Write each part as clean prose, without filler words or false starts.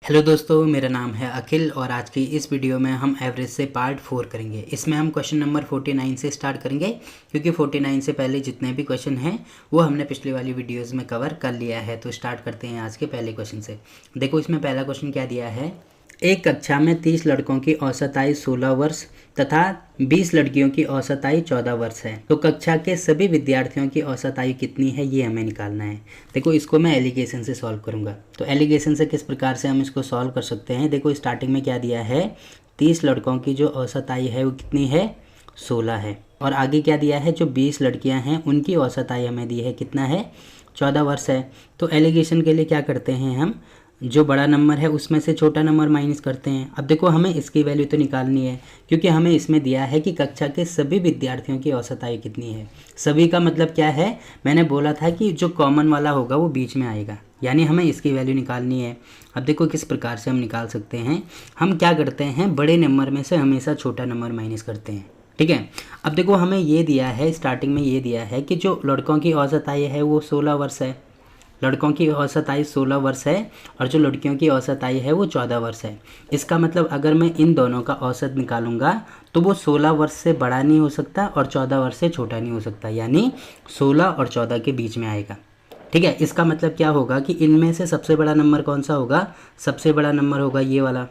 Hello दोस्तों, मेरा नाम है अखिल और आज की इस वीडियो में हम एवरेज से पार्ट 4 करेंगे। इसमें हम क्वेश्चन नंबर 49 से स्टार्ट करेंगे क्योंकि 49 से पहले जितने भी क्वेश्चन हैं वो हमने पिछली वाली वीडियोस में कवर कर लिया है। तो स्टार्ट करते हैं आज के पहले क्वेश्चन से। देखो इसमें पहला क्वेश्चन क्या दिया है। एक कक्षा में 30 लड़कों की औसत आयु 16 वर्ष तथा 20 लड़कियों की औसत आयु 14 वर्ष है, तो कक्षा के सभी विद्यार्थियों की औसत आयु कितनी है ये हमें निकालना है। देखो इसको मैं एलिगेशन से सॉल्व करूंगा। तो एलिगेशन से किस प्रकार से हम इसको सॉल्व कर सकते हैं। देखो स्टार्टिंग में क्या दिया है, 30 लड़कों की जो औसत आयु है वो कितनी है, 16 है। और आगे क्या दिया है, जो 20 लड़कियां हैं उनकी औसत आयु हमें दी है, कितना है, 14 वर्ष है। तो एलिगेशन के लिए क्या करते हैं, हम जो बड़ा नंबर है उसमें से छोटा नंबर माइनस करते हैं। अब देखो हमें इसकी वैल्यू तो निकालनी है क्योंकि हमें इसमें दिया है कि कक्षा के सभी विद्यार्थियों की औसत आयु कितनी है। सभी का मतलब क्या है, मैंने बोला था कि जो कॉमन वाला होगा वो बीच में आएगा, यानी हमें इसकी वैल्यू निकालनी है। अब देखो किस प्रकार से हम निकाल सकते हैं। हम क्या करते हैं, बड़े नंबर में से हमेशा छोटा नंबर माइनस करते हैं, ठीक है। अब देखो हमें ये दिया है, स्टार्टिंग में ये दिया है कि जो लड़कों की औसत आयु है वो 16 वर्ष है, लड़कों की औसत आयु 16 वर्ष है और जो लड़कियों की औसत आयु है वो 14 वर्ष है। इसका मतलब अगर मैं इन दोनों का औसत निकालूंगा तो वो 16 वर्ष से बड़ा नहीं हो सकता और 14 वर्ष से छोटा नहीं हो सकता, यानी 16 और 14 के बीच में आएगा, ठीक है। इसका मतलब क्या होगा कि इनमें से सबसे बड़ा नंबर कौन सा होगा, सबसे बड़ा नंबर होगा ये वाला,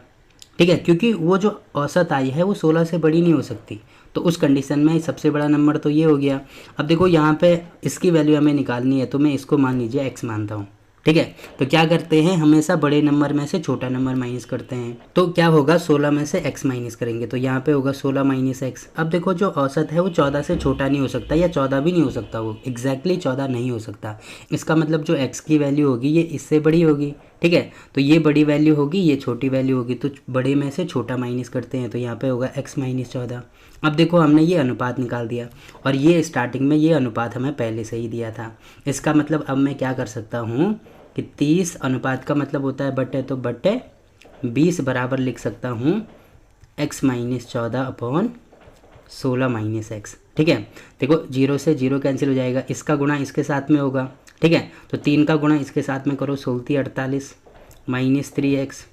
ठीक है, क्योंकि वो जो औसत आयु है वो 16 से बड़ी नहीं हो सकती। तो उस कंडीशन में सबसे बड़ा नंबर तो ये हो गया। अब देखो यहाँ पे इसकी वैल्यू हमें निकालनी है, तो मैं इसको मान लीजिए x मानता हूँ, ठीक है। तो क्या करते हैं, हमेशा बड़े नंबर में से छोटा नंबर माइनस करते हैं। तो क्या होगा, 16 में से x माइनस करेंगे तो यहाँ पे होगा 16 माइनस x। अब देखो जो औसत है वो 14 से छोटा नहीं हो सकता या 14 भी नहीं हो सकता, वो एग्जैक्टली 14 नहीं हो सकता। इसका मतलब जो x की वैल्यू होगी ये इससे बड़ी होगी, ठीक है। तो ये बड़ी वैल्यू होगी, ये छोटी वैल्यू होगी, तो बड़े में से छोटा माइनस करते हैं तो यहाँ पे होगा x माइनस 14। अब देखो हमने ये अनुपात निकाल दिया और ये स्टार्टिंग में ये अनुपात हमें पहले से ही दिया था। इसका मतलब अब मैं क्या कर सकता हूँ कि 30 अनुपात का मतलब होता है बटे, तो बटे 20 बराबर लिख सकता हूँ x minus 14 upon 16 minus x, ठीक है। देखो 0 से 0 कैंसिल हो जाएगा, इसका गुणा इसके साथ में होगा, ठीक है। तो 3 का गुणा इसके साथ में करो, 16 48 माइनस 3x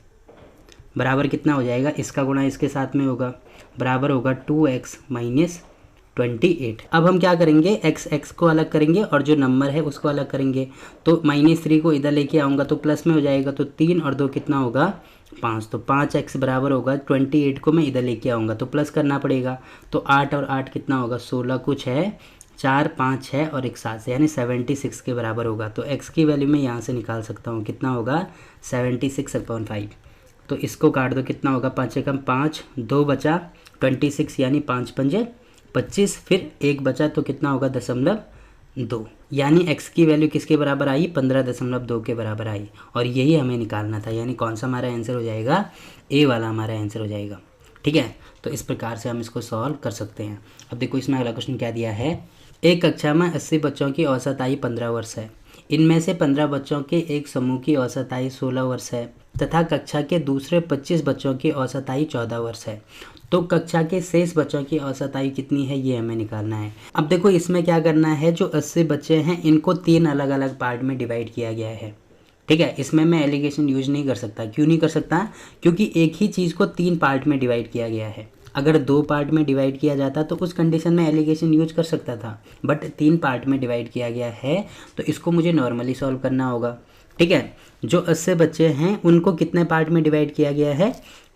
बराबर कितना हो जाएगा, इसका गुणा इसके साथ में होगा, बराबर होगा 2x माइनस 28। अब हम क्या करेंगे, x को अलग करेंगे और जो नंबर है उसको अलग करेंगे। तो -3 को इधर लेके आऊँगा तो प्लस में हो जाएगा, तो 3 और 2 कितना होगा, 5। तो 5x बराबर होगा 28 को मैं इधर लेके आऊँगा तो प्लस करना पड़ेगा। तो 8 और 8 कितना होगा, 16 कुछ है, 4 5 6 और एक 7 यानी 76 के बराबर होगा। तो x की वैल्यू मैं यहाँ से निकाल सकता हूँ, कितना होगा 76/5। तो इसको काट दो, कितना होगा, 5 एकम 5, 2 बचा 26 यानी 5 पंजे 25, फिर 1 बचा तो कितना होगा 0.2, यानी x की वैल्यू किसके बराबर आई, 15.2 के बराबर आई। और यही हमें निकालना था, यानी कौन सा हमारा आंसर हो जाएगा, ए वाला हमारा आंसर हो जाएगा, ठीक है। तो इस प्रकार से हम इसको सॉल्व कर सकते हैं। अब देखो इसमें अगला क्वेश्चन क्या दिया है। एक कक्षा में 80 बच्चों की औसत आयु 15 वर्ष है। इनमें से 15 बच्चों के एक समूह की औसत आयु 16 वर्ष है तथा कक्षा के दूसरे 25 बच्चों की औसत आयु 14 वर्ष है, तो कक्षा के शेष बच्चों की औसत आयु कितनी है ये हमें निकालना है। अब देखो इसमें क्या करना है, जो 80 बच्चे हैं इनको 3 अलग अलग पार्ट में डिवाइड किया गया है, ठीक है। इसमें मैं एलिगेशन यूज नहीं कर सकता, क्यों नहीं कर सकता, क्योंकि एक ही चीज़ को 3 पार्ट में डिवाइड किया गया है। अगर 2 पार्ट में डिवाइड किया जाता तो उस कंडीशन में एलिगेशन यूज कर सकता था, बट 3 पार्ट में डिवाइड किया गया है तो इसको मुझे नॉर्मली सॉल्व करना होगा, ठीक है। जो 80 बच्चे हैं उनको कितने पार्ट में डिवाइड किया गया है,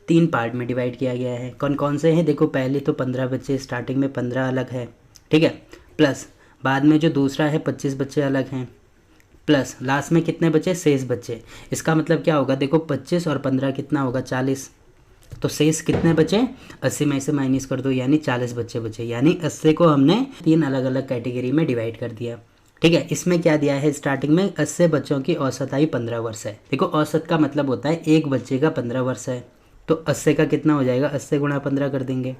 3 पार्ट में डिवाइड किया गया है। कौन कौन से हैं, देखो पहले तो 15 बच्चे, स्टार्टिंग में 15 अलग है, ठीक है, प्लस बाद में जो दूसरा है 25 बच्चे अलग हैं, प्लस लास्ट में कितने बचे, शेष बच्चे। इसका मतलब क्या होगा, देखो 25 और 15 कितना होगा, 40। तो शेष कितने बचे, 80 में से माइनस कर दो यानी 40 बच्चे बचे, यानी 80 को हमने 3 अलग अलग कैटेगरी में डिवाइड कर दिया, ठीक है। इसमें क्या दिया है, स्टार्टिंग में 80 बच्चों की औसत आयु 15 वर्ष है। देखो औसत का मतलब होता है एक बच्चे का 15 वर्ष है, तो 80 का कितना हो जाएगा, 80 गुणा 15 कर देंगे,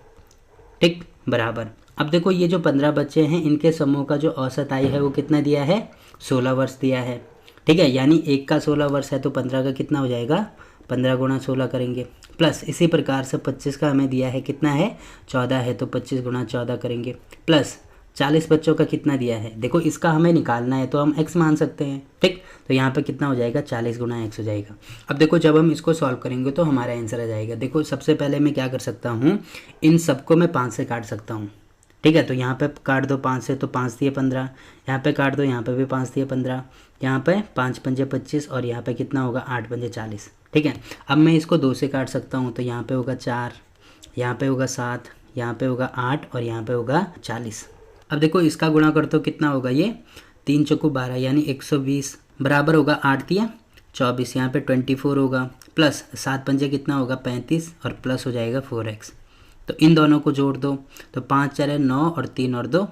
ठीक, बराबर। अब देखो ये जो 15 बच्चे हैं इनके समूह का जो औसत आयु है वो कितना दिया है, 16 वर्ष दिया है, ठीक है। यानी एक का 16 वर्ष है तो 15 का कितना हो जाएगा, 15 गुणा 16 करेंगे, प्लस इसी प्रकार से 25 का हमें दिया है कितना है, 14 है तो 25 गुणा 14 करेंगे, प्लस 40 बच्चों का कितना दिया है, देखो इसका हमें निकालना है तो हम x मान सकते हैं, ठीक। तो यहाँ पे कितना हो जाएगा, 40 गुना x हो जाएगा। अब देखो जब हम इसको सॉल्व करेंगे तो हमारा आंसर आ जाएगा। देखो सबसे पहले मैं क्या कर सकता हूँ, इन सबको मैं 5 से काट सकता हूँ, ठीक है। तो यहाँ पे काट दो 5 से, तो 5 दिए 15, यहाँ पे काट दो, यहाँ पे भी 5 दिए 15, यहाँ पे 5 पंजे 25 और यहाँ पे कितना होगा 8 पंजे 40, ठीक है। अब मैं इसको 2 से काट सकता हूँ, तो यहाँ पे होगा 4, यहाँ पे होगा 7, यहाँ पे होगा 8 और यहाँ पे होगा 40। अब देखो इसका गुणा कर तो कितना होगा, ये 3 चौको 12 यानी 120 बराबर होगा 8 दिया 24, यहाँ पे 24 होगा प्लस 7 पंजे कितना होगा 35 और प्लस हो जाएगा 4x। तो इन दोनों को जोड़ दो, तो 5 4 है 9 और 3 और 2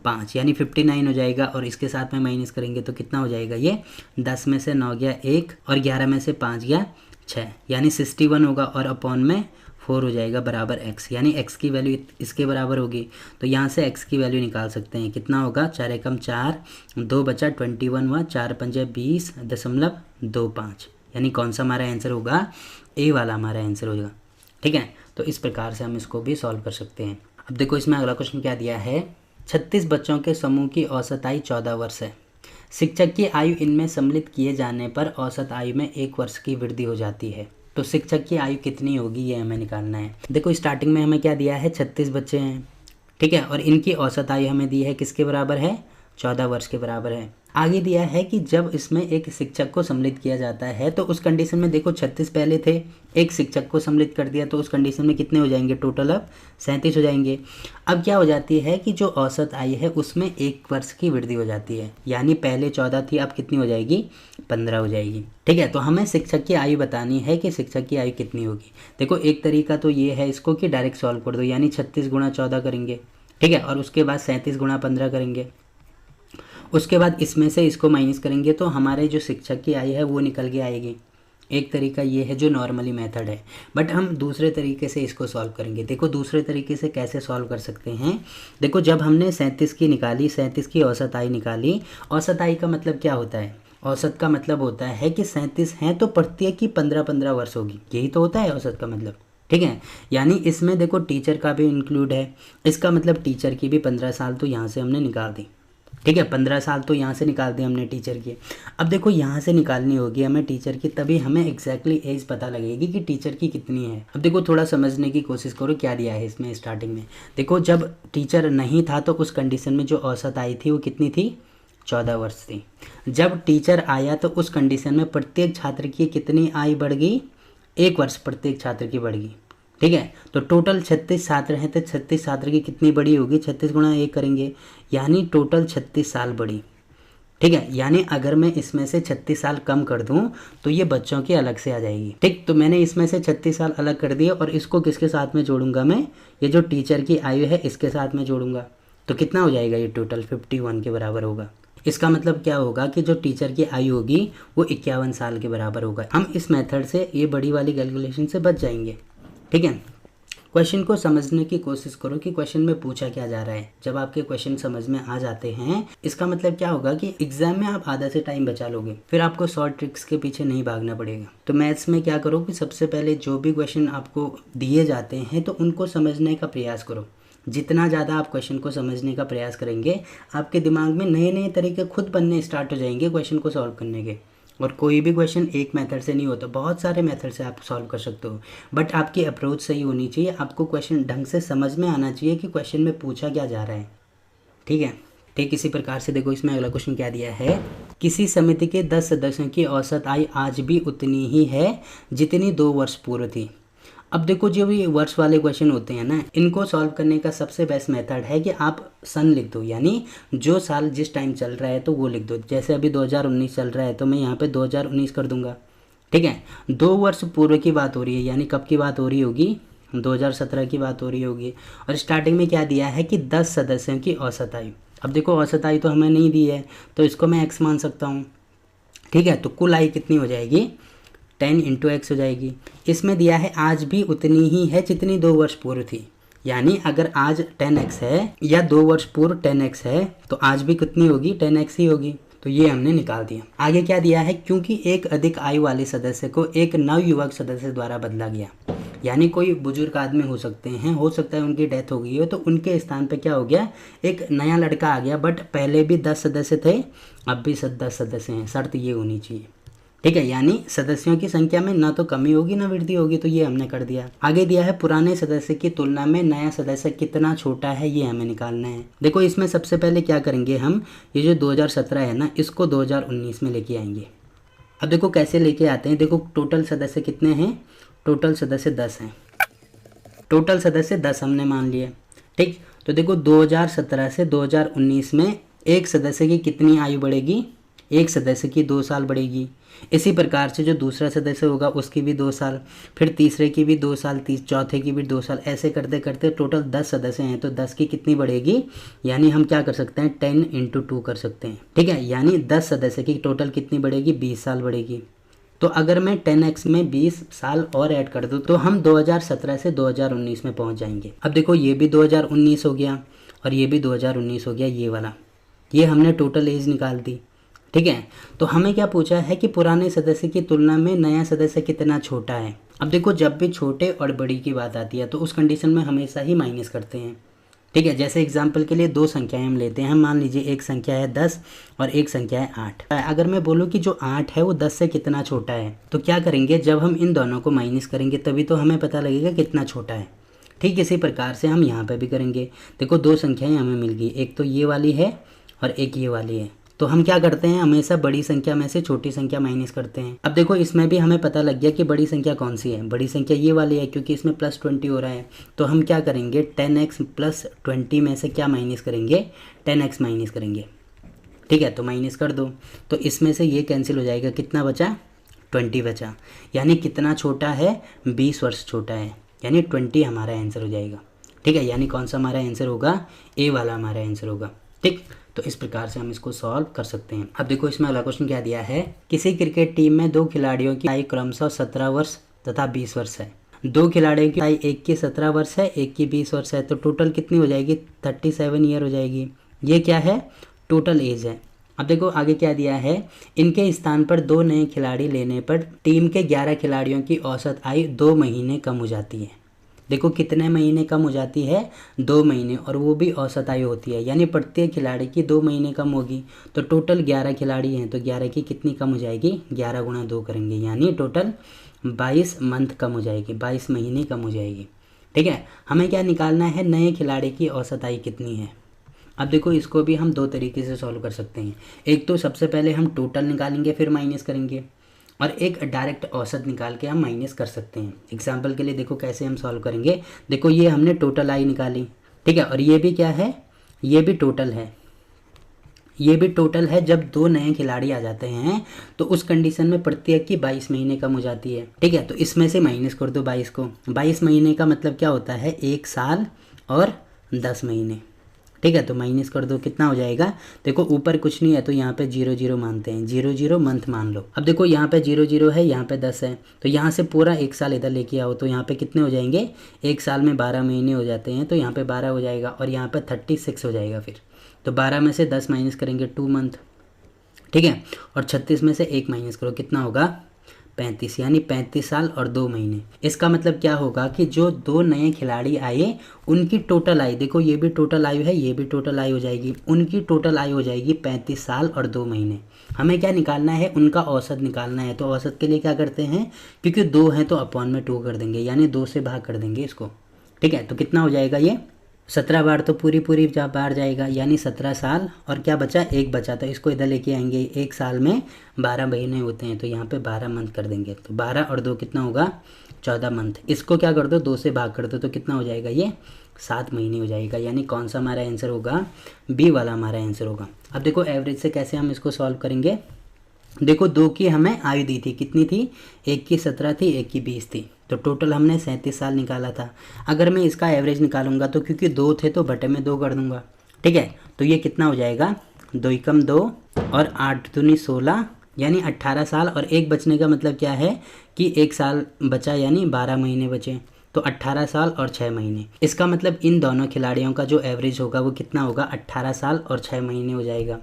5 यानी 59 हो जाएगा। और इसके साथ में माइनस करेंगे तो कितना हो जाएगा, ये 10 में से 9 गया 1 और 11 में से 5 गया 6 यानी 61 होगा और अपॉन में 4 हो जाएगा बराबर x, यानी x की वैल्यू इसके बराबर होगी। तो यहाँ से x की वैल्यू निकाल सकते हैं, कितना होगा 4 एकम 4, 2 बचा 21 हुआ, 4 पंजे 20.25 यानी कौन सा हमारा आंसर होगा, ए वाला हमारा आंसर होगा, ठीक है। तो इस प्रकार से हम इसको भी सॉल्व कर सकते हैं। अब देखो इसमें अगला क्वेश्चन क्या दिया है, 36 बच्चों के समूह की औसत आयु 14 वर्ष है। शिक्षक की आयु इनमें सम्मिलित किए जाने पर औसत आयु में 1 वर्ष की वृद्धि हो जाती है। तो शिक्षक की आयु कितनी होगी ये हमें निकालना है। देखो स्टार्टिंग में हमें क्या दिया है, 36 बच्चे हैं, ठीक है। और इनकी औसत आयु हमें दी है किसके बराबर है, 14 वर्ष के बराबर है। आगे दिया है कि जब इसमें एक शिक्षक को सम्मिलित किया जाता है तो उस कंडीशन में देखो 36 पहले थे, एक शिक्षक को सम्मिलित कर दिया तो उस कंडीशन में कितने हो जाएंगे, टोटल अब 37 हो जाएंगे। अब क्या हो जाती है कि जो औसत आयु है उसमें 1 वर्ष की वृद्धि हो जाती है, यानी पहले 14 थी अब कितनी हो जाएगी, 15 हो जाएगी, ठीक है। तो हमें शिक्षक की आयु बतानी है कि शिक्षक की आयु कितनी होगी। देखो एक तरीका तो ये है इसको कि डायरेक्ट सॉल्व कर दो, यानी 36 गुणा 14 करेंगे, ठीक है। और उसके बाद 37 गुणा 15 करेंगे, उसके बाद इसमें से इसको माइनस करेंगे तो हमारे जो शिक्षक की आयु है वो निकल के आएगी। एक तरीका ये है जो नॉर्मली मेथड है, बट हम दूसरे तरीके से इसको सॉल्व करेंगे। देखो दूसरे तरीके से कैसे सॉल्व कर सकते हैं, देखो जब हमने 37 की निकाली, 37 की औसत आयु निकाली, औसत आयु का मतलब क्या होता है, औसत का मतलब होता है कि 37 हैं तो प्रत्येक की 15-15 वर्ष होगी, यही तो होता है औसत का मतलब, ठीक है। यानी इसमें देखो टीचर का भी इंक्लूड है, इसका मतलब टीचर की भी 15 साल तो यहाँ से हमने निकाल दी, ठीक है। 15 साल तो यहाँ से निकाल दी हमने टीचर की। अब देखो यहाँ से निकालनी होगी हमें टीचर की, तभी हमें एग्जैक्टली एज पता लगेगी कि टीचर की कितनी है। अब देखो थोड़ा समझने की कोशिश करो क्या दिया है इसमें स्टार्टिंग में। देखो जब टीचर नहीं था तो उस कंडीशन में जो औसत आई थी वो कितनी थी, 14 वर्ष थी। जब टीचर आया तो उस कंडीशन में प्रत्येक छात्र की कितनी आयु बढ़ गई, 1 वर्ष प्रत्येक छात्र की बढ़ गई, ठीक है। तो टोटल 36 छात्र हैं तो 36 छात्र की कितनी बड़ी होगी, 36 गुणा 1 करेंगे यानी टोटल 36 साल बड़ी, ठीक है। यानी अगर मैं इसमें से 36 साल कम कर दूं तो ये बच्चों की अलग से आ जाएगी, ठीक। तो मैंने इसमें से 36 साल अलग कर दिए और इसको किसके साथ में जोड़ूंगा मैं, ये जो टीचर की आयु है इसके साथ में जोड़ूंगा तो कितना हो जाएगा, ये टोटल 51 के बराबर होगा। इसका मतलब क्या होगा कि जो टीचर की आयु होगी वो 51 साल के बराबर होगा। हम इस मेथड से ये बड़ी वाली कैलकुलेशन से बच जाएंगे, ठीक है। क्वेश्चन को समझने की कोशिश करो कि क्वेश्चन में पूछा क्या जा रहा है। जब आपके क्वेश्चन समझ में आ जाते हैं इसका मतलब क्या होगा कि एग्जाम में आप आधा से टाइम बचा लोगे, फिर आपको शॉर्ट ट्रिक्स के पीछे नहीं भागना पड़ेगा। तो मैथ्स में क्या करो कि सबसे पहले जो भी क्वेश्चन आपको दिए जाते हैं तो उनको समझने का प्रयास करो। जितना ज़्यादा आप क्वेश्चन को समझने का प्रयास करेंगे आपके दिमाग में नए नए तरीके खुद बनने स्टार्ट हो जाएंगे क्वेश्चन को सॉल्व करने के। और कोई भी क्वेश्चन एक मेथड से नहीं होता, बहुत सारे मेथड से आप सॉल्व कर सकते हो, बट आपकी अप्रोच सही होनी चाहिए। आपको क्वेश्चन ढंग से समझ में आना चाहिए कि क्वेश्चन में पूछा क्या जा रहा है, ठीक है। ठीक इसी प्रकार से देखो इसमें अगला क्वेश्चन क्या दिया है, किसी समिति के 10 सदस्यों की औसत आयु आज भी उतनी ही है जितनी 2 वर्ष पूर्व थी। अब देखो जो भी वर्ष वाले क्वेश्चन होते हैं ना, इनको सॉल्व करने का सबसे बेस्ट मेथड है कि आप सन लिख दो, यानी जो साल जिस टाइम चल रहा है तो वो लिख दो। जैसे अभी 2019 चल रहा है तो मैं यहाँ पे 2019 कर दूंगा, ठीक है। 2 वर्ष पूर्व की बात हो रही है यानी कब की बात हो रही होगी, 2017 की बात हो रही होगी। और स्टार्टिंग में क्या दिया है कि 10 सदस्यों की औसत आयु। अब देखो औसत आयु तो हमें नहीं दी है तो इसको मैं x मान सकता हूँ, ठीक है। तो कुल आयु कितनी हो जाएगी, 10 × x हो जाएगी। इसमें दिया है आज भी उतनी ही है जितनी 2 वर्ष पूर्व थी, यानी अगर आज 10x है या 2 वर्ष पूर्व 10x है तो आज भी कितनी होगी, 10x ही होगी। तो ये हमने निकाल दिया। आगे क्या दिया है, क्योंकि एक अधिक आयु वाले सदस्य को एक नवयुवक सदस्य द्वारा बदला गया, यानी कोई बुजुर्ग आदमी हो सकते हैं, हो सकता है उनकी डेथ हो गई हो, तो उनके स्थान पे क्या हो गया, एक नया लड़का आ गया। बट पहले भी 10 सदस्य थे, अब भी 10 सदस्य हैं। शर्त ये होनी चाहिए, ठीक है। यानी सदस्यों की संख्या में ना तो कमी होगी ना वृद्धि होगी, तो ये हमने कर दिया। आगे दिया है पुराने सदस्य की तुलना में नया सदस्य कितना छोटा है, ये हमें निकालना है। देखो इसमें सबसे पहले क्या करेंगे हम, ये जो 2017 है ना, इसको 2019 में लेके आएंगे। अब देखो कैसे लेके आते हैं। देखो टोटल सदस्य कितने हैं, टोटल सदस्य 10 हैं। टोटल सदस्य 10 हमने मान लिए, ठीक। तो देखो 2017 से 2019 में एक सदस्य की कितनी आयु बढ़ेगी, एक सदस्य की 2 साल बढ़ेगी। इसी प्रकार से जो दूसरा सदस्य होगा उसकी भी 2 साल, फिर तीसरे की भी 2 साल, चौथे की भी 2 साल, ऐसे करते करते टोटल 10 सदस्य हैं, तो 10 की कितनी बढ़ेगी, यानी हम क्या कर सकते हैं 10 × 2 कर सकते हैं, ठीक है। यानी 10 सदस्य की टोटल कितनी बढ़ेगी, 20 साल बढ़ेगी। तो अगर मैं 10x में 20 साल और ऐड कर दूँ तो हम 2017 से 2019 में पहुँच जाएंगे। अब देखो ये भी 2019 हो गया और ये भी 2019 हो गया, ये वाला, ये हमने टोटल एज निकाल दी, ठीक है। तो हमें क्या पूछा है कि पुराने सदस्य की तुलना में नया सदस्य कितना छोटा है। अब देखो जब भी छोटे और बड़ी की बात आती है तो उस कंडीशन में हमेशा ही माइनस करते हैं, ठीक है। जैसे एग्जाम्पल के लिए 2 संख्याएं हम लेते हैं। मान लीजिए एक संख्या है 10 और एक संख्या है 8। अगर मैं बोलूँ कि जो 8 है वो 10 से कितना छोटा है, तो क्या करेंगे, जब हम इन दोनों को माइनस करेंगे तभी तो हमें पता लगेगा कितना छोटा है, ठीक। इसी प्रकार से हम यहाँ पे भी करेंगे। देखो 2 संख्याएं हमें मिल गई, एक तो ये वाली है और एक ये वाली है। तो हम क्या करते हैं, हमेशा बड़ी संख्या में से छोटी संख्या माइनस करते हैं। अब देखो इसमें भी हमें पता लग गया कि बड़ी संख्या कौन सी है, बड़ी संख्या ये वाली है, क्योंकि इसमें +20 हो रहा है। तो हम क्या करेंगे, 10x + 20 में से क्या माइनस करेंगे, 10x माइनस करेंगे, ठीक है। तो माइनस कर दो, तो इसमें से ये कैंसिल हो जाएगा, कितना बचा, 20 बचा। यानी कितना छोटा है, 20 वर्ष छोटा है, यानी 20 हमारा आंसर हो जाएगा, ठीक है। यानी कौन सा हमारा आंसर होगा, ए वाला हमारा आंसर होगा, ठीक। तो इस प्रकार से हम इसको सॉल्व कर सकते हैं। अब देखो इसमें अगला क्वेश्चन क्या दिया है, किसी क्रिकेट टीम में 2 खिलाड़ियों की आयु क्रमशः 17 वर्ष तथा 20 वर्ष है। 2 खिलाड़ियों की आयु, एक की 17 वर्ष है, एक की 20 वर्ष है, तो टोटल कितनी हो जाएगी, 37 ईयर हो जाएगी। ये क्या है, टोटल एज है। अब देखो आगे क्या दिया है, इनके स्थान पर 2 नए खिलाड़ी लेने पर टीम के 11 खिलाड़ियों की औसत आयु 2 महीने कम हो जाती है। देखो कितने महीने कम हो जाती है, 2 महीने, और वो भी औसत आयु होती है, यानी प्रत्येक खिलाड़ी की 2 महीने कम होगी। तो टोटल 11 खिलाड़ी हैं, तो 11 की कितनी कम हो जाएगी, 11 × 2 करेंगे, यानी टोटल 22 मंथ कम हो जाएगी, 22 महीने कम हो जाएगी, ठीक है। हमें क्या निकालना है, नए खिलाड़ी की औसत आयु कितनी है। अब देखो इसको भी हम 2 तरीके से सॉल्व कर सकते हैं। एक तो सबसे पहले हम टोटल निकालेंगे फिर माइनस करेंगे, और एक डायरेक्ट औसत निकाल के हम माइनस कर सकते हैं। एग्जाम्पल के लिए देखो कैसे हम सॉल्व करेंगे। देखो ये हमने टोटल आई निकाली, ठीक है, और ये भी क्या है, ये भी टोटल है, ये भी टोटल है। जब 2 नए खिलाड़ी आ जाते हैं तो उस कंडीशन में प्रत्येक की 22 महीने कम हो जाती है, ठीक है। तो इसमें से माइनस कर दो 22 को। 22 महीने का मतलब क्या होता है, 1 साल और 10 महीने, ठीक है। तो माइनस कर दो, कितना हो जाएगा, देखो ऊपर कुछ नहीं है तो यहाँ पे 0 0 मानते हैं, 0 0 मंथ मान लो। अब देखो यहाँ पे 0 0 है, यहाँ पे 10 है, तो यहाँ से पूरा 1 साल इधर लेके आओ, तो यहाँ पे कितने हो जाएंगे, 1 साल में 12 महीने हो जाते हैं, तो यहाँ पे 12 हो जाएगा, और यहाँ पे 36 हो जाएगा। फिर तो 12 में से 10 माइनस करेंगे, 2 मंथ, ठीक है। और 36 में से 1 माइनस करो, कितना होगा, 35, यानी 35 साल और 2 महीने। इसका मतलब क्या होगा कि जो 2 नए खिलाड़ी आए उनकी टोटल आयु, देखो ये भी टोटल आयु है, ये भी टोटल आयु हो जाएगी, उनकी टोटल आयु हो जाएगी 35 साल और 2 महीने। हमें क्या निकालना है, उनका औसत निकालना है। तो औसत के लिए क्या करते हैं, क्योंकि 2 है तो अपॉन में 2 कर देंगे, यानी 2 से भाग कर देंगे इसको, ठीक है। तो कितना हो जाएगा, ये 17 बार तो पूरी बार जाएगा, यानी 17 साल, और क्या बचा, 1 बचा, तो इसको इधर लेके आएंगे। 1 साल में 12 महीने होते हैं, तो यहाँ पे 12 मंथ कर देंगे, तो 12 और 2 कितना होगा, 14 मंथ। इसको क्या कर दो, 2 से भाग कर दो, तो कितना हो जाएगा, ये 7 महीने हो जाएगा। यानी कौन सा हमारा आंसर होगा, बी वाला हमारा आंसर होगा। अब देखो एवरेज से कैसे हम इसको सॉल्व करेंगे। देखो 2 की हमें आयु दी थी, कितनी थी, एक की 17 थी, एक की 20 थी, तो टोटल हमने 37 साल निकाला था। अगर मैं इसका एवरेज निकालूंगा तो क्योंकि 2 थे तो बटे में 2 कर दूंगा, ठीक है। तो ये कितना हो जाएगा, 2 × 2 और 8 दूनी 16, यानी 18 साल, और 1 बचने का मतलब क्या है कि 1 साल बचा, यानी 12 महीने बचे, तो 18 साल और 6 महीने। इसका मतलब इन दोनों खिलाड़ियों का जो एवरेज होगा वो कितना होगा, 18 साल और 6 महीने हो जाएगा,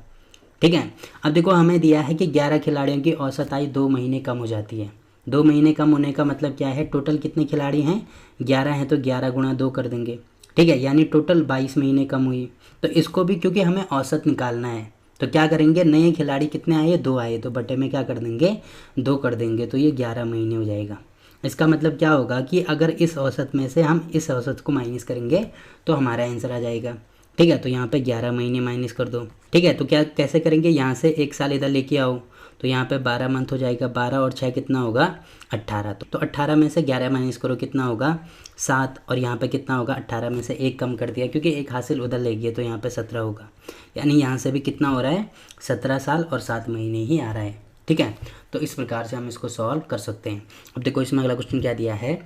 ठीक है। अब देखो हमें दिया है कि 11 खिलाड़ियों की औसत आयु 2 महीने कम हो जाती है। 2 महीने कम होने का मतलब क्या है, टोटल कितने खिलाड़ी हैं, 11 हैं, तो 11 गुणा 2 कर देंगे, ठीक है, यानी टोटल 22 महीने कम हुई। तो इसको भी क्योंकि हमें औसत निकालना है तो क्या करेंगे, नए खिलाड़ी कितने आए, 2 आए, तो बटे में क्या कर देंगे, 2 कर देंगे, तो ये 11 महीने हो जाएगा। इसका मतलब क्या होगा कि अगर इस औसत में से हम इस औसत को माइनस करेंगे तो हमारा आंसर आ जाएगा, ठीक है। तो यहाँ पे 11 महीने माइनस कर दो, ठीक है। तो क्या कैसे करेंगे, यहाँ से 1 साल इधर लेके आओ, तो यहाँ पे 12 मंथ हो जाएगा, 12 और 6 कितना होगा, 18। तो 18 में से 11 माइनस करो, कितना होगा, 7, और यहाँ पे कितना होगा, 18 में से 1 कम कर दिया क्योंकि 1 हासिल उधर ले गया, तो यहाँ पे 17 होगा, यानी यहाँ से भी कितना हो रहा है, 17 साल और 7 महीने ही आ रहा है, ठीक है। तो इस प्रकार से हम इसको सॉल्व कर सकते हैं। अब देखो इसमें अगला क्वेश्चन क्या दिया है,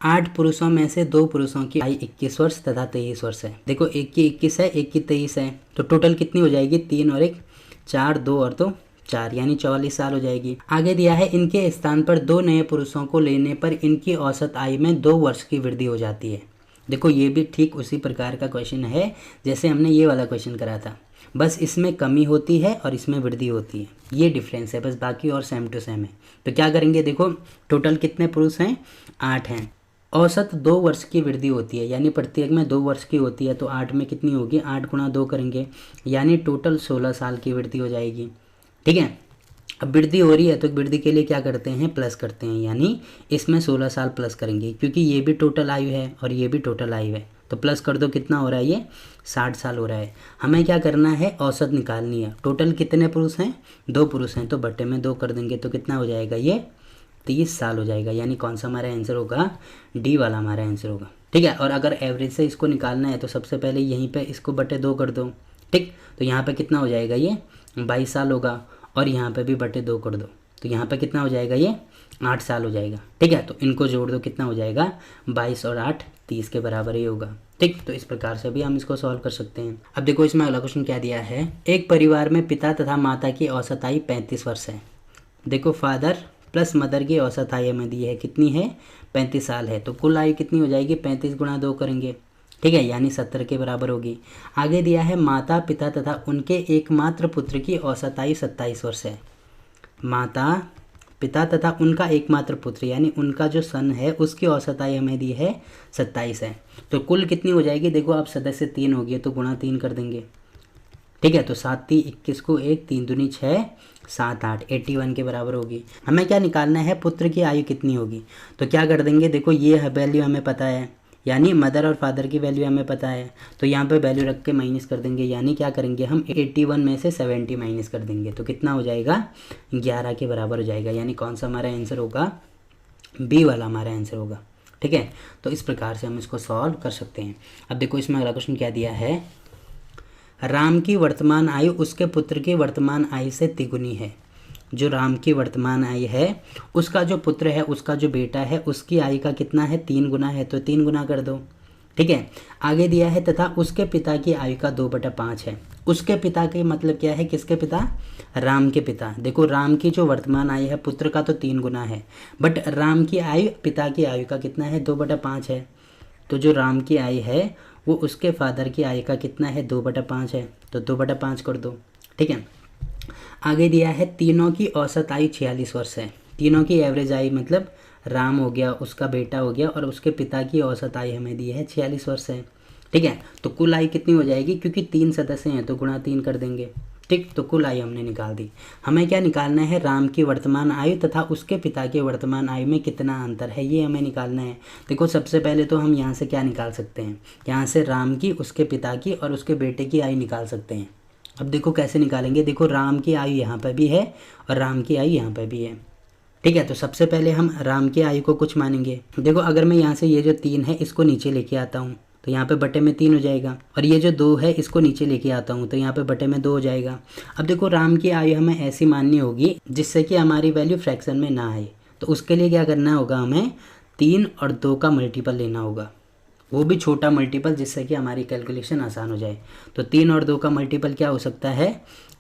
8 पुरुषों में से 2 पुरुषों की आयु 21 वर्ष तथा 23 वर्ष है। देखो एक की 21 है, एक की 23 है, तो टोटल कितनी हो जाएगी, 3 और 1 4, 2 और 2 4, यानी 44 साल हो जाएगी। आगे दिया है इनके स्थान पर 2 नए पुरुषों को लेने पर इनकी औसत आयु में 2 वर्ष की वृद्धि हो जाती है। देखो ये भी ठीक उसी प्रकार का क्वेश्चन है जैसे हमने ये वाला क्वेश्चन करा था, बस इसमें कमी होती है और इसमें वृद्धि होती है, ये डिफरेंस है बस, बाकी और सेम टू सेम है। तो क्या करेंगे, देखो टोटल कितने पुरुष हैं, 8 हैं, औसत 2 वर्ष की वृद्धि होती है, यानी प्रत्येक में 2 वर्ष की होती है, तो 8 में कितनी होगी, 8 गुणा 2 करेंगे, यानी टोटल 16 साल की वृद्धि हो जाएगी, ठीक है। अब वृद्धि हो रही है तो वृद्धि के लिए क्या करते हैं, प्लस करते हैं, यानी इसमें 16 साल प्लस करेंगे क्योंकि ये भी टोटल आयु है और ये भी टोटल आयु है, तो प्लस कर दो, कितना हो रहा है, ये 60 साल हो रहा है। हमें क्या करना है, औसत निकालनी है। टोटल कितने पुरुष हैं, 2 पुरुष हैं, तो बटे में 2 कर देंगे, तो कितना हो जाएगा, ये 30 साल हो जाएगा, यानी कौन सा हमारा आंसर होगा, डी वाला हमारा आंसर होगा, ठीक है। और अगर एवरेज से इसको निकालना है तो सबसे पहले यहीं पे इसको बटे 2 कर दो, ठीक, तो यहाँ पे कितना हो जाएगा, ये 22 साल होगा, और यहाँ पे भी बटे 2 कर दो, तो यहाँ पे कितना हो जाएगा, ये 8 साल हो जाएगा, ठीक है। तो इनको जोड़ दो, कितना हो जाएगा, 22 और 8 30 के बराबर ही होगा, ठीक। तो इस प्रकार से भी हम इसको सॉल्व कर सकते हैं। अब देखो इसमें अगला क्वेश्चन क्या दिया है, एक परिवार में पिता तथा माता की औसत आयु 35 वर्ष है। देखो फादर प्लस मदर की औसत आयु में दी है, कितनी है, 35 साल है, तो कुल आयु कितनी हो जाएगी, 35 गुणा 2 करेंगे, ठीक है, यानी 70 के बराबर होगी। आगे दिया है माता पिता तथा उनके एकमात्र पुत्र की औसत आयु 27 वर्ष है। माता पिता तथा उनका एकमात्र पुत्र यानी उनका जो सन है उसकी औसत आयु हमें दी है 27 है, तो कुल कितनी हो जाएगी, देखो आप सदस्य 3 हो गए तो गुणा 3 कर देंगे, ठीक है। तो 7 3 21 को 1 3 दूनी 6 7 8 81 के बराबर होगी। हमें क्या निकालना है, पुत्र की आयु कितनी होगी, तो क्या कर देंगे, देखो ये वैल्यू हमें पता है, यानी मदर और फादर की वैल्यू हमें पता है, तो यहाँ पे वैल्यू रख के माइनस कर देंगे, यानी क्या करेंगे हम 81 में से 70 माइनस कर देंगे, तो कितना हो जाएगा, 11 के बराबर हो जाएगा, यानी कौन सा हमारा आंसर होगा, बी वाला हमारा आंसर होगा, ठीक है। तो इस प्रकार से हम इसको सॉल्व कर सकते हैं। अब देखो इसमें अगला क्वेश्चन क्या दिया है, राम की वर्तमान आयु उसके पुत्र की वर्तमान आयु से तिगुनी है। जो राम की वर्तमान आयु है उसका जो पुत्र है, उसका जो बेटा है, उसकी आयु का कितना है, 3 गुना है, तो 3 गुना कर दो, ठीक है। आगे दिया है तथा उसके पिता की आयु का 2/5 है। उसके पिता के मतलब क्या है, किसके पिता, राम के पिता। देखो राम की जो वर्तमान आयु है पुत्र का तो 3 गुना है, बट राम की आयु पिता की आयु का कितना है, 2/5 है, तो जो राम की आयु है वो उसके फादर की आयु का कितना है, 2/5 है, तो 2/5 कर दो, ठीक है। आगे दिया है तीनों की औसत आयु 46 वर्ष है। तीनों की एवरेज आयु मतलब राम हो गया, उसका बेटा हो गया और उसके पिता की औसत आयु हमें दी है 46 वर्ष है, ठीक है। तो कुल आयु कितनी हो जाएगी, क्योंकि 3 सदस्य हैं तो गुणा 3 कर देंगे, ठीक। तो कुल आयु हमने निकाल दी। हमें क्या निकालना है, राम की वर्तमान आयु तथा उसके पिता की वर्तमान आयु में कितना अंतर है, ये हमें निकालना है। देखो सबसे पहले तो हम यहाँ से क्या निकाल सकते हैं, यहाँ से राम की, उसके पिता की और उसके बेटे की आयु निकाल सकते हैं। अब देखो कैसे निकालेंगे, देखो राम की आयु यहाँ पर भी है और राम की आयु यहाँ पर भी है, ठीक है। तो सबसे पहले हम राम की आयु को कुछ मानेंगे। देखो अगर मैं यहाँ से ये जो 3 है इसको नीचे लेके आता हूँ तो यहाँ पे बटे में 3 हो जाएगा, और ये जो 2 है इसको नीचे लेके आता हूँ तो यहाँ पे बटे में 2 हो जाएगा। अब देखो राम की आयु हमें ऐसी माननी होगी जिससे कि हमारी वैल्यू फ्रैक्शन में ना आए, तो उसके लिए क्या करना होगा, हमें 3 और 2 का मल्टीपल लेना होगा, वो भी छोटा मल्टीपल, जिससे कि हमारी कैलकुलेशन आसान हो जाए। तो 3 और 2 का मल्टीपल क्या हो सकता है,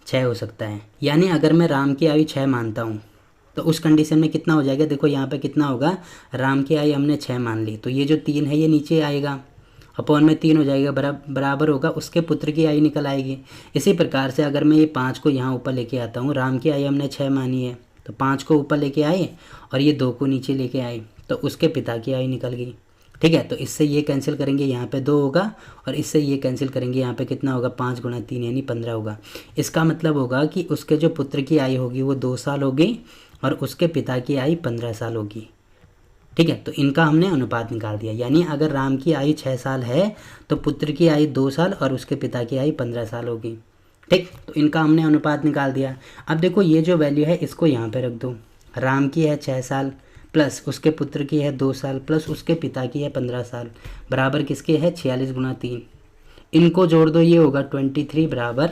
6 हो सकता है। यानी अगर मैं राम की आयु 6 मानता हूँ तो उस कंडीशन में कितना हो जाएगा, देखो यहाँ पे कितना होगा, राम की आयु हमने 6 मान ली, तो ये जो 3 है ये नीचे आएगा, अपॉन में 3 हो जाएगा, बराबर होगा उसके पुत्र की आयु निकल आएगी। इसी प्रकार से अगर मैं ये 5 को यहाँ ऊपर लेके आता हूँ, राम की आयु हमने 6 मानी है, तो 5 को ऊपर लेके आए और ये 2 को नीचे लेके आए, तो उसके पिता की आयु निकल गई। ठीक है, तो इससे ये कैंसिल करेंगे, यहाँ पे 2 होगा, और इससे ये कैंसिल करेंगे, यहाँ पे कितना होगा 5 गुणा 3 यानी 15 होगा। इसका मतलब होगा कि उसके जो पुत्र की आयु होगी वो 2 साल होगी और उसके पिता की आयु 15 साल होगी। ठीक है, तो इनका हमने अनुपात निकाल दिया, यानी अगर राम की आयु 6 साल है तो पुत्र की आयु 2 साल और उसके पिता की आयु 15 साल होगी। ठीक, तो इनका हमने अनुपात निकाल दिया। अब देखो ये जो वैल्यू है इसको यहाँ पे रख दो, राम की है 6 साल प्लस उसके पुत्र की है 2 साल प्लस उसके पिता की है 15 साल बराबर किसके है 46 गुणा 3। इनको जोड़ दो, ये होगा 23 बराबर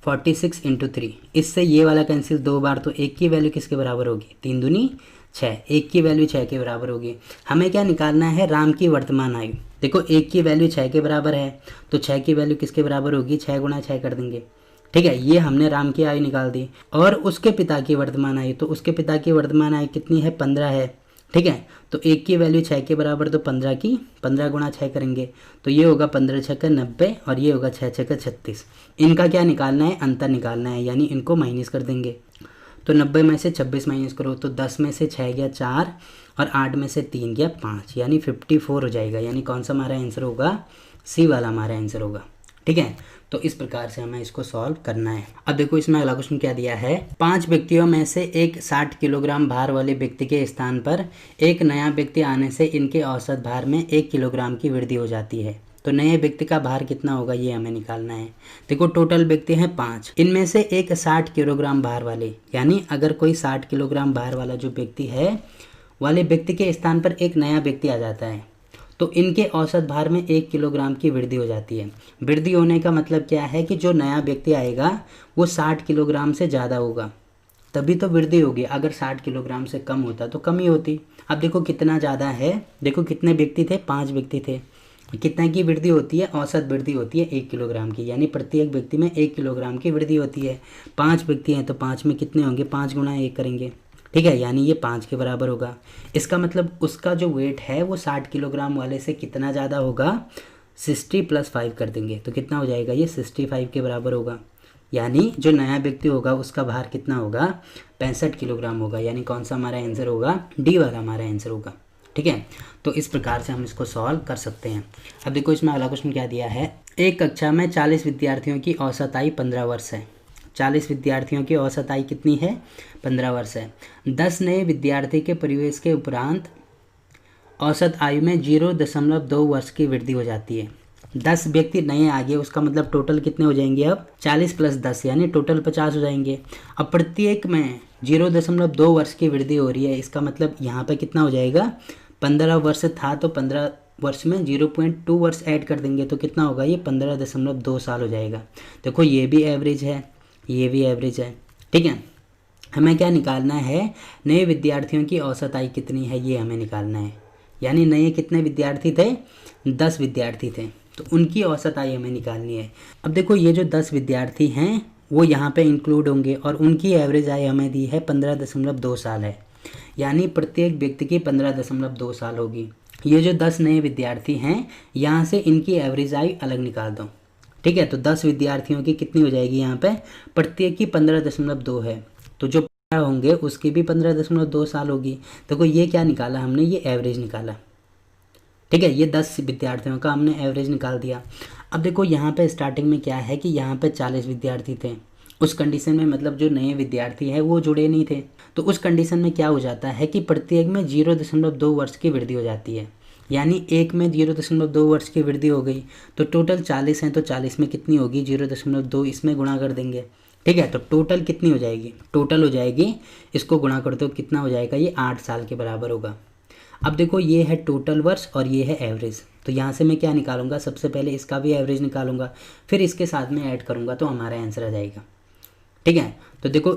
46 इंटू 3। इससे ये वाला कैंसिल 2 बार, तो 1 की वैल्यू किसके बराबर होगी 3 दूनी 6, 1 की वैल्यू 6 के बराबर होगी। हमें क्या निकालना है राम की वर्तमान आयु। देखो 1 की वैल्यू 6 के बराबर है तो 6 की वैल्यू किसके बराबर होगी 6 गुणा 6 कर देंगे। ठीक है, ये हमने राम की आयु निकाल दी। और उसके पिता की वर्तमान आयु, तो उसके पिता की वर्तमान आयु कितनी है 15 है। ठीक है, तो 1 की वैल्यू 6 के बराबर, तो 15 गुणा 6 करेंगे तो ये होगा 15 छक्का 90 और ये होगा 6 छक्का 36। इनका क्या निकालना है अंतर निकालना है, यानी इनको माइनस कर देंगे। तो 90 में से 26 माइनस करो तो 10 में से 6 गया 4 और 8 में से 3 गया 5, यानी 54 हो जाएगा। यानी कौन सा हमारा आंसर होगा सी वाला हमारा आंसर होगा। ठीक है, तो इस प्रकार से हमें इसको सॉल्व करना है। अब देखो इसमें अगला क्वेश्चन क्या दिया है, 5 व्यक्तियों में से एक 60 किलोग्राम भार वाले व्यक्ति के स्थान पर एक नया व्यक्ति आने से इनके औसत भार में 1 किलोग्राम की वृद्धि हो जाती है। तो नए व्यक्ति का भार कितना होगा ये हमें निकालना है। देखो टोटल व्यक्ति हैं 5, इनमें से एक 60 किलोग्राम भार वाले, यानी अगर कोई 60 किलोग्राम भार वाला जो व्यक्ति है वाले व्यक्ति के स्थान पर एक नया व्यक्ति आ जाता है तो इनके औसत भार में 1 किलोग्राम की वृद्धि हो जाती है। वृद्धि होने का मतलब क्या है कि जो नया व्यक्ति आएगा वो 60 किलोग्राम से ज़्यादा होगा तभी तो वृद्धि होगी। अगर 60 किलोग्राम से कम होता तो कम ही होती। अब देखो कितना ज़्यादा है, देखो कितने व्यक्ति थे 5 व्यक्ति थे, कितना की वृद्धि होती है औसत वृद्धि होती है 1 किलोग्राम की, यानी प्रत्येक व्यक्ति में 1 किलोग्राम की वृद्धि होती है। 5 व्यक्ति हैं तो 5 में कितने होंगे 5 गुणा 1 करेंगे। ठीक है, यानी ये 5 के बराबर होगा। इसका मतलब उसका जो वेट है वो 60 किलोग्राम वाले से कितना ज़्यादा होगा 60 + 5 कर देंगे तो कितना हो जाएगा ये 65 के बराबर होगा। यानी जो नया व्यक्ति होगा उसका भार कितना होगा 65 किलोग्राम होगा। यानी कौन सा हमारा आंसर होगा डी वाला हमारा आंसर होगा। ठीक है, तो इस प्रकार से हम इसको सॉल्व कर सकते हैं। अब देखो इसमें अगला क्वेश्चन क्या दिया है, एक कक्षा में 40 विद्यार्थियों की औसत आयु 15 वर्ष है। 40 विद्यार्थियों की औसत आयु कितनी है 15 वर्ष है। 10 नए विद्यार्थी के प्रवेश के उपरांत औसत आयु में 0.2 वर्ष की वृद्धि हो जाती है। 10 व्यक्ति नए आ गए, उसका मतलब टोटल कितने हो जाएंगे अब 40 + 10 यानी टोटल 50 हो जाएंगे। अब प्रत्येक में 0.2 वर्ष की वृद्धि हो रही है, इसका मतलब यहाँ पे कितना हो जाएगा 15 वर्ष था तो 15 वर्ष में 0.2 वर्ष ऐड कर देंगे तो कितना होगा ये 15.2 साल हो जाएगा। देखो ये भी एवरेज है ये भी एवरेज है। ठीक है, हमें क्या निकालना है नए विद्यार्थियों की औसत आयु कितनी है ये हमें निकालना है। यानी नए कितने विद्यार्थी थे 10 विद्यार्थी थे तो उनकी औसत आयु हमें निकालनी है। अब देखो ये जो 10 विद्यार्थी हैं वो यहाँ पे इंक्लूड होंगे और उनकी एवरेज आयु हमें दी है 15.2 साल है। यानी प्रत्येक व्यक्ति की 15.2 साल होगी। ये जो 10 नए विद्यार्थी हैं यहाँ से इनकी एवरेज आयु अलग निकाल दो। ठीक है, तो 10 विद्यार्थियों की कितनी हो जाएगी यहाँ पे प्रत्येक की 15.2 है तो जो होंगे उसकी भी 15.2 साल होगी। देखो ये क्या निकाला हमने ये एवरेज निकाला। ठीक है, ये 10 विद्यार्थियों का हमने एवरेज निकाल दिया। अब देखो यहाँ पे स्टार्टिंग में क्या है कि यहाँ पे 40 विद्यार्थी थे, उस कंडीशन में मतलब जो नए विद्यार्थी है वो जुड़े नहीं थे तो उस कंडीशन में क्या हो जाता है कि प्रत्येक में 0.2 वर्ष की वृद्धि हो जाती है। यानी एक में 0.2 वर्ष की वृद्धि हो गई तो टोटल 40 हैं तो 40 में कितनी होगी 0.2 इसमें गुणा कर देंगे। ठीक है, तो टोटल कितनी हो जाएगी टोटल हो जाएगी इसको गुणा कर दो कितना हो जाएगा ये 8 साल के बराबर होगा। अब देखो ये है टोटल वर्ष और ये है एवरेज, तो यहाँ से मैं क्या निकालूंगा सबसे पहले इसका भी एवरेज निकालूंगा फिर इसके साथ में ऐड करूँगा तो हमारा आंसर आ जाएगा। ठीक है, तो देखो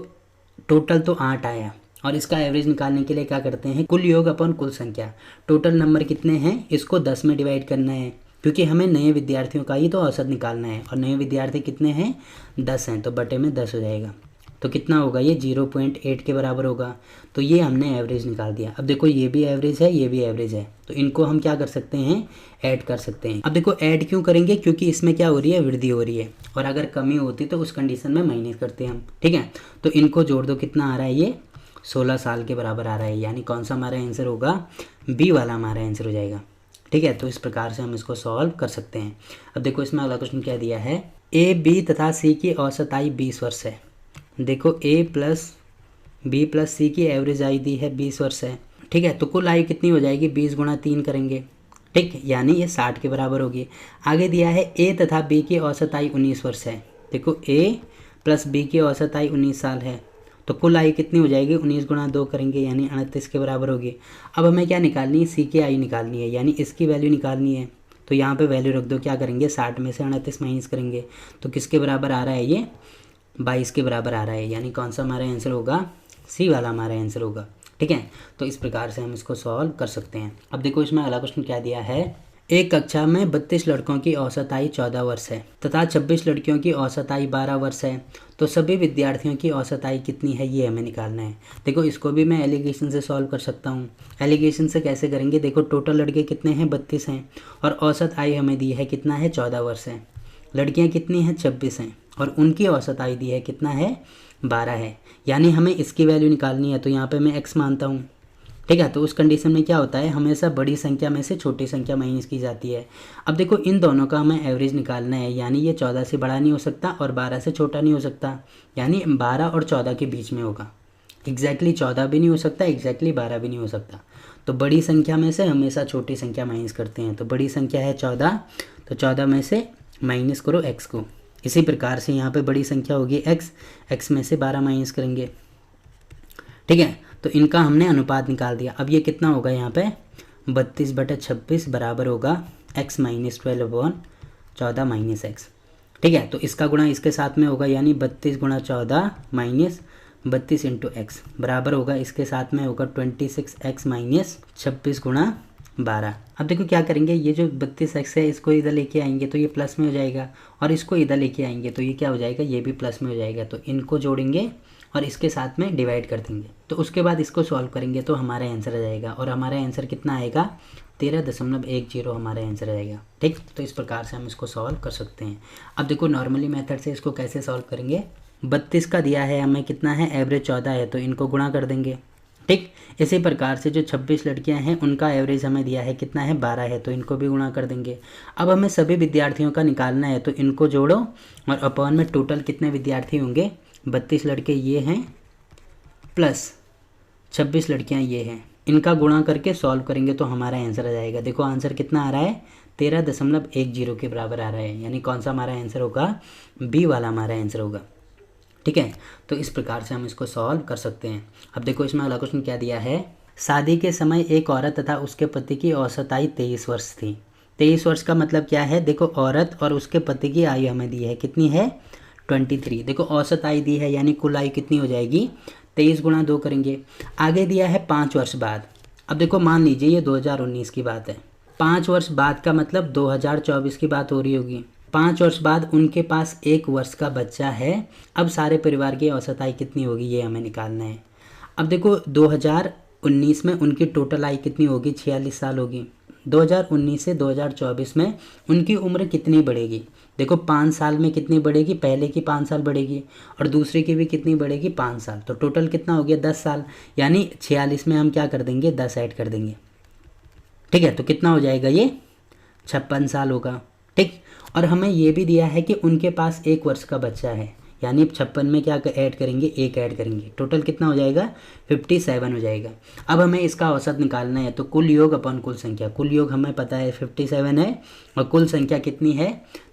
टोटल तो 8 आया और इसका एवरेज निकालने के लिए क्या करते हैं कुल योग अपन कुल संख्या, टोटल नंबर कितने हैं इसको 10 में डिवाइड करना है क्योंकि हमें नए विद्यार्थियों का ही तो औसत निकालना है और नए विद्यार्थी कितने हैं 10 हैं तो बटे में 10 हो जाएगा। तो कितना होगा ये 0.8 के बराबर होगा। तो ये हमने एवरेज निकाल दिया। अब देखो ये भी एवरेज है, ये भी एवरेज है, तो इनको हम क्या कर सकते हैं, ऐड कर सकते हैं। अब देखो ऐड क्यों करेंगे, क्योंकि इसमें क्या हो रही है, वृद्धि हो रही है, और अगर कमी होती तो उस कंडीशन में माइनस करते हैं हम। ठीक है, तो इनको जोड़ दो, कितना आ रहा है ये 16 साल के बराबर आ रहा है, यानी कौन सा हमारा आंसर होगा, बी वाला हमारा आंसर हो जाएगा। ठीक है, तो इस प्रकार से हम इसको सॉल्व कर सकते हैं। अब देखो इसमें अगला क्वेश्चन क्या दिया है, ए बी तथा सी की औसत आयु 20 वर्ष है। देखो ए प्लस बी प्लस सी की एवरेज आयु दी है 20 वर्ष है। ठीक है, तो कुल आयु कितनी हो जाएगी, 20 गुणा 3 करेंगे, ठीक, यानी ये 60 के बराबर होगी। आगे दिया है ए तथा बी की औसत आयु 19 वर्ष है। देखो ए प्लस बी की औसत आयु 19 साल है, तो कुल आयु कितनी हो जाएगी, 19 गुणा 2 करेंगे, यानी 38 के बराबर होगी। अब हमें क्या निकालनी है, सी की आयु निकालनी है, यानी इसकी वैल्यू निकालनी है। तो यहाँ पे वैल्यू रख दो, क्या करेंगे, 60 में से 38 माइनस करेंगे, तो किसके बराबर आ रहा है, ये 22 के बराबर आ रहा है, यानी कौन सा हमारा आंसर होगा, सी वाला हमारा आंसर होगा। ठीक है, तो इस प्रकार से हम इसको सॉल्व कर सकते हैं। अब देखो इसमें अगला क्वेश्चन क्या दिया है, एक कक्षा में 32 लड़कों की औसत आयु 14 वर्ष है तथा 26 लड़कियों की औसत आयु 12 वर्ष है, तो सभी विद्यार्थियों की औसत आयु कितनी है, ये हमें निकालना है। देखो इसको भी मैं एलिगेशन से सॉल्व कर सकता हूँ। एलिगेशन से कैसे करेंगे, देखो टोटल लड़के कितने हैं, 32 हैं, और औसत आयु हमें दी है कितना है, 14 वर्ष है। लड़कियाँ कितनी हैं, 26 हैं, और उनकी औसत आयु दी है कितना है, 12 है, यानी हमें इसकी वैल्यू निकालनी है। तो यहाँ पे मैं x मानता हूँ। ठीक है, तो उस कंडीशन में क्या होता है, हमेशा बड़ी संख्या में से छोटी संख्या माइनस की जाती है। अब देखो इन दोनों का हमें एवरेज निकालना है, यानी ये 14 से बड़ा नहीं हो सकता और 12 से छोटा नहीं हो सकता, यानी 12 और 14 के बीच में होगा। एग्जैक्टली 14 भी नहीं हो सकता, एग्जैक्टली 12 भी नहीं हो सकता। तो बड़ी संख्या में से हमेशा छोटी संख्या माइनस करते हैं। तो बड़ी संख्या है 14, तो 14 में से माइनस करो x को। इसी प्रकार से यहाँ पे बड़ी संख्या होगी x में से 12 माइनस करेंगे। ठीक है, तो इनका हमने अनुपात निकाल दिया। अब ये कितना होगा, यहाँ पे 32/26 बराबर होगा x माइनस 12/14 माइनस x। ठीक है, तो इसका गुणा इसके साथ में होगा, यानी 32 गुणा 14 माइनस 32 इंटू एक्स बराबर होगा, इसके साथ में होगा 26x माइनस 26 गुणा 12। अब देखो क्या करेंगे, ये जो 32x है इसको इधर लेके आएंगे तो ये प्लस में हो जाएगा, और इसको इधर लेके आएंगे तो ये क्या हो जाएगा, ये भी प्लस में हो जाएगा। तो इनको जोड़ेंगे और इसके साथ में डिवाइड कर देंगे, तो उसके बाद इसको सॉल्व करेंगे तो हमारा आंसर आ जाएगा, और हमारा आंसर कितना आएगा, 13.10 हमारा आंसर आएगा। ठीक, तो इस प्रकार से हम इसको सॉल्व कर सकते हैं। अब देखो नॉर्मली मेथड से इसको कैसे सॉल्व करेंगे, 32 का दिया है हमें कितना है, एवरेज 14 है, तो इनको गुणा कर देंगे। ठीक, इसी प्रकार से जो 26 लड़कियां हैं उनका एवरेज हमें दिया है कितना है, 12 है, तो इनको भी गुणा कर देंगे। अब हमें सभी विद्यार्थियों का निकालना है, तो इनको जोड़ो और अपॉन में टोटल कितने विद्यार्थी होंगे, 32 लड़के ये हैं प्लस 26 लड़कियां ये हैं, इनका गुणा करके सॉल्व करेंगे तो हमारा आंसर आ जाएगा। देखो आंसर कितना आ रहा है, 13.10 के बराबर आ रहा है, यानी कौन सा हमारा आंसर होगा, बी वाला हमारा आंसर होगा। ठीक है, तो इस प्रकार से हम इसको सॉल्व कर सकते हैं। अब देखो इसमें अगला क्वेश्चन क्या दिया है, शादी के समय एक औरत तथा उसके पति की औसत आयु 23 वर्ष थी। 23 वर्ष का मतलब क्या है, देखो औरत और उसके पति की आयु हमें दी है कितनी है, 23। देखो औसत आयु दी है, यानी कुल आयु कितनी हो जाएगी, 23 गुणा 2 करेंगे। आगे दिया है 5 वर्ष बाद। अब देखो मान लीजिए ये 2019 की बात है, 5 वर्ष बाद का मतलब 2024 की बात हो रही होगी। 5 वर्ष बाद उनके पास 1 वर्ष का बच्चा है। अब सारे परिवार की औसत आयु कितनी होगी, ये हमें निकालना है। अब देखो 2019 में उनकी टोटल आयु कितनी होगी, 46 साल होगी। 2019 से 2024 में उनकी उम्र कितनी बढ़ेगी, देखो 5 साल में कितनी बढ़ेगी, पहले की 5 साल बढ़ेगी और दूसरे की भी कितनी बढ़ेगी, 5 साल। तो टोटल कितना हो गया, 10 साल, यानी 46 में हम क्या कर देंगे, 10 ऐड कर देंगे। ठीक है, तो कितना हो जाएगा, ये 56 साल होगा। ठीक, और हमें ये भी दिया है कि उनके पास 1 वर्ष का बच्चा है, यानी 56 में क्या ऐड करेंगे, 1 ऐड करेंगे, टोटल कितना हो जाएगा, 57 हो जाएगा। अब हमें इसका औसत निकालना है, तो कुल योग अपन कुल संख्या, कुल योग हमें पता है 57 है, और कुल संख्या कितनी है,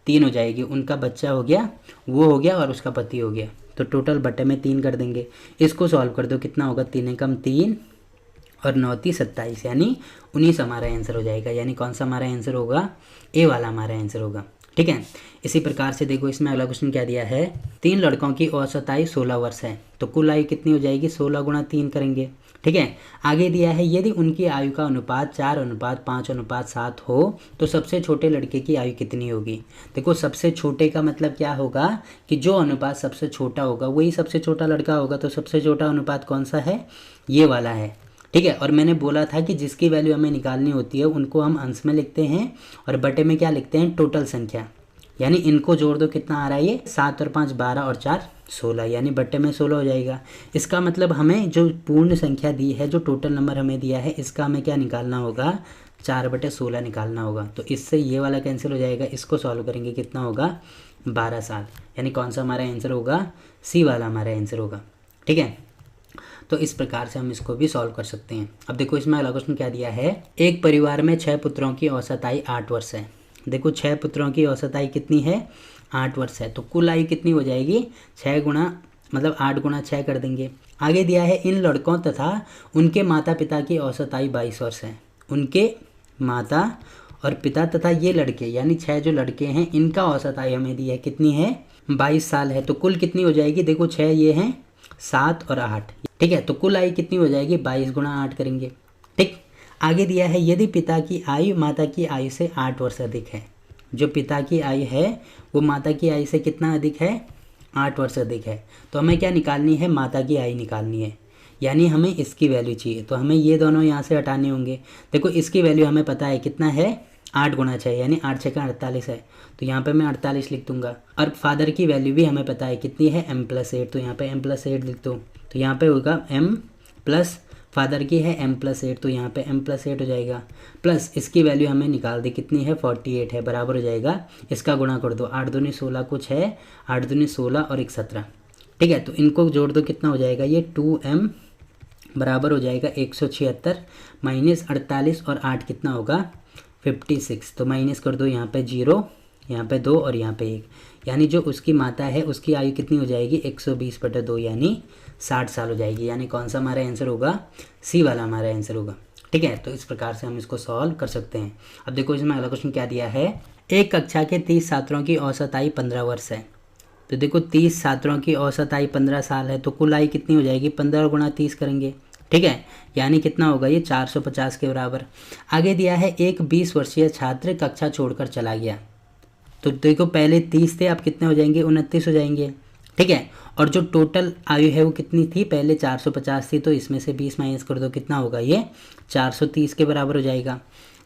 3 हो जाएगी। उनका बच्चा हो गया, वो हो गया, और उसका पति हो गया, तो टोटल बटे में 3 कर देंगे। इसको सॉल्व कर दो, कितना होगा, 3 एकम 3 और 9 × 27, यानी 19 हमारा आंसर हो जाएगा। यानी कौन सा हमारा आंसर होगा, ए वाला हमारा आंसर होगा। ठीक है, इसी प्रकार से देखो इसमें अगला क्वेश्चन क्या दिया है, 3 लड़कों की औसत आयु 16 वर्ष है, तो कुल आयु कितनी हो जाएगी, 16 गुणा 3 करेंगे, ठीक है। आगे दिया है यदि उनकी आयु का अनुपात 4:5:7 हो तो सबसे छोटे लड़के की आयु कितनी होगी। देखो सबसे छोटे का मतलब क्या होगा कि जो अनुपात सबसे छोटा होगा वही सबसे छोटा लड़का होगा। तो सबसे छोटा अनुपात कौन सा है, ये वाला है। ठीक है। और मैंने बोला था कि जिसकी वैल्यू हमें निकालनी होती है उनको हम अंश में लिखते हैं और बटे में क्या लिखते हैं, टोटल संख्या। यानी इनको जोड़ दो, कितना आ रहा है ये 7 और 5 12 और 4 16, यानी बट्टे में 16 हो जाएगा। इसका मतलब हमें जो पूर्ण संख्या दी है, जो टोटल नंबर हमें दिया है, इसका हमें क्या निकालना होगा, 4/16 निकालना होगा। तो इससे ये वाला कैंसिल हो जाएगा। इसको सॉल्व करेंगे, कितना होगा 12 साल। यानी कौन सा हमारा आंसर होगा, सी वाला हमारा आंसर होगा। ठीक है। तो इस प्रकार से हम इसको भी सॉल्व कर सकते हैं। अब देखो इसमें अगला क्वेश्चन क्या दिया है, एक परिवार में 6 पुत्रों की औसत आयु 8 वर्ष है। देखो 6 पुत्रों की औसत आयु कितनी है, 8 वर्ष है। तो कुल आयु कितनी हो जाएगी, 6 गुणा मतलब 8 गुणा 6 कर देंगे। आगे दिया है इन लड़कों तथा उनके माता पिता की औसत आयु 22 वर्ष है। उनके माता और पिता तथा ये लड़के यानी 6 जो लड़के हैं इनका औसत आयु हमें दी है, कितनी है 22 साल है। तो कुल कितनी हो जाएगी, देखो 6 ये हैं 7 और 8, ठीक है। तो कुल आयु कितनी हो जाएगी, 22 गुणा 8 करेंगे। ठीक। आगे दिया है यदि पिता की आयु माता की आयु से 8 वर्ष अधिक है। जो पिता की आयु है वो माता की आयु से कितना अधिक है, 8 वर्ष अधिक है। तो हमें क्या निकालनी है, माता की आयु निकालनी है। यानी हमें इसकी वैल्यू चाहिए। तो हमें ये दोनों यहाँ से हटाने होंगे। देखो इसकी वैल्यू हमें पता है कितना है, 8 गुणा 6 यानी 8 6 का 48 है। तो यहाँ पे मैं 48 लिख दूंगा। और फादर की वैल्यू भी हमें पता है कितनी है, m+8। तो यहाँ पे m+8 लिख दो। तो यहाँ पे होगा m प्लस फादर की है m+8, तो यहाँ पे m+8 हो जाएगा। प्लस इसकी वैल्यू हमें निकाल दी, कितनी है 48 है, बराबर हो जाएगा। इसका गुणा कर दो, 8 दूनी 16 कुछ है, 8 दूनी 16 और 1 17। ठीक है। तो इनको जोड़ दो, कितना हो जाएगा ये 2m बराबर हो जाएगा 176 माइनस 48 और 8 कितना होगा 56। तो माइनस कर दो, यहाँ पे 0, यहाँ पे 2 और यहाँ पे 1। यानी जो उसकी माता है उसकी आयु कितनी हो जाएगी 120/2 यानी 60 साल हो जाएगी। यानी कौन सा हमारा आंसर होगा, सी वाला हमारा आंसर होगा। ठीक है। तो इस प्रकार से हम इसको सॉल्व कर सकते हैं। अब देखो इसमें अगला क्वेश्चन क्या दिया है, एक कक्षा के 30 छात्रों की औसत आयु 15 वर्ष है। तो देखो 30 छात्रों की औसत आयु 15 साल है। तो कुल आयु कितनी हो जाएगी, 15 गुणा 30 करेंगे। ठीक है। यानी कितना होगा ये 450 के बराबर। आगे दिया है एक 20 वर्षीय छात्र कक्षा छोड़कर चला गया। तो देखो पहले 30 थे, अब कितने हो जाएंगे 29 हो जाएंगे। ठीक है। और जो टोटल आयु है वो कितनी थी, पहले 450 थी। तो इसमें से 20 माइनस कर दो, कितना होगा ये 430 के बराबर हो जाएगा।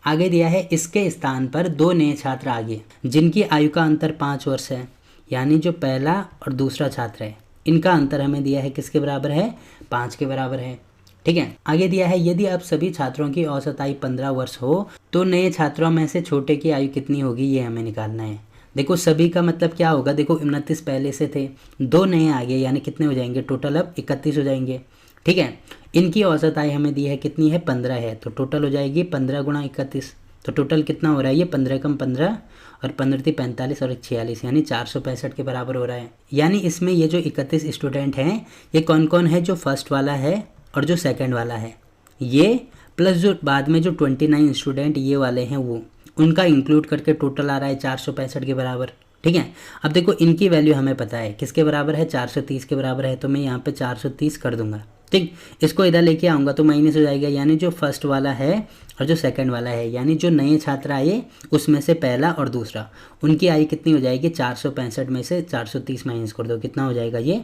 आगे दिया है इसके स्थान पर 2 नए छात्र आ गए जिनकी आयु का अंतर 5 वर्ष है। यानी जो पहला और दूसरा छात्र है इनका अंतर हमें दिया है किसके बराबर है, 5 के बराबर है। ठीक है। आगे दिया है यदि अब सभी छात्रों की औसत आयु 15 वर्ष हो तो नए छात्रों में से छोटे की आयु कितनी होगी, ये हमें निकालना है। देखो सभी का मतलब क्या होगा, देखो 29 पहले से थे, 2 नए आ गए यानी कितने हो जाएंगे, टोटल अब 31 हो जाएंगे। ठीक है। इनकी औसत आयु हमें दी है कितनी है, 15 है। तो टोटल हो जाएगी 15 गुणा 31। तो टोटल कितना हो रहा है ये 15 कम 15 और 15 थी 45 और 46 यानी 465 के बराबर हो रहा है। यानी इसमें ये जो 31 स्टूडेंट हैं ये कौन कौन है, जो फर्स्ट वाला है और जो सेकंड वाला है ये, प्लस जो बाद में जो 29 स्टूडेंट ये वाले हैं वो, उनका इंक्लूड करके टोटल आ रहा है 465 के बराबर। ठीक है। अब देखो इनकी वैल्यू हमें पता है किसके बराबर है, 430 के बराबर है। तो मैं यहाँ पे 430 कर दूंगा। ठीक। इसको इधर लेके आऊँगा तो माइनस हो जाएगा। यानी जो फर्स्ट वाला है और जो सेकंड वाला है यानी जो नए छात्र आए उसमें से पहला और दूसरा, उनकी आयु कितनी हो जाएगी, 465 में से 430 माइनस कर दो, कितना हो जाएगा ये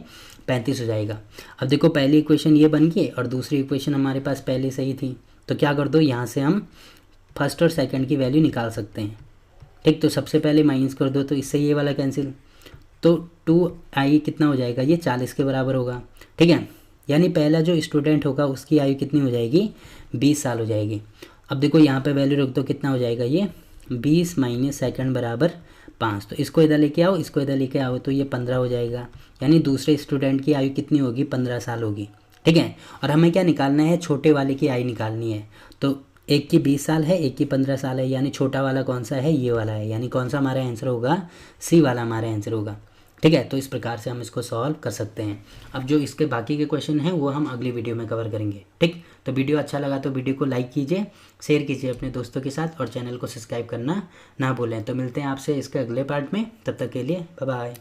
35 हो जाएगा। अब देखो पहली इक्वेशन ये बन गई और दूसरी इक्वेशन हमारे पास पहले से ही थी। तो क्या कर दो, यहाँ से हम फर्स्ट और सेकंड की वैल्यू निकाल सकते हैं। ठीक। तो सबसे पहले माइनस कर दो तो इससे ये वाला कैंसिल, तो 2i कितना हो जाएगा, ये 40 के बराबर होगा। ठीक है। यानी पहला जो स्टूडेंट होगा उसकी आयु कितनी हो जाएगी, 20 साल हो जाएगी। अब देखो यहाँ पे वैल्यू रख दो, कितना हो जाएगा ये 20 माइनस सेकंड बराबर 5। तो इसको इधर लेके आओ, इसको इधर लेके आओ तो ये 15 हो जाएगा। यानी दूसरे स्टूडेंट की आयु कितनी होगी, 15 साल होगी। ठीक है। और हमें क्या निकालना है, छोटे वाले की आयु निकालनी है। तो एक की 20 साल है, एक की 15 साल है, यानी छोटा वाला कौन सा है, ये वाला है। यानी कौन सा हमारा आंसर होगा, सी वाला हमारा आंसर होगा। ठीक है। तो इस प्रकार से हम इसको सॉल्व कर सकते हैं। अब जो इसके बाकी के क्वेश्चन हैं वो हम अगली वीडियो में कवर करेंगे। ठीक। तो वीडियो अच्छा लगा तो वीडियो को लाइक कीजिए, शेयर कीजिए अपने दोस्तों के साथ और चैनल को सब्सक्राइब करना ना भूलें। तो मिलते हैं आपसे इसके अगले पार्ट में, तब तक के लिए बाय बाय।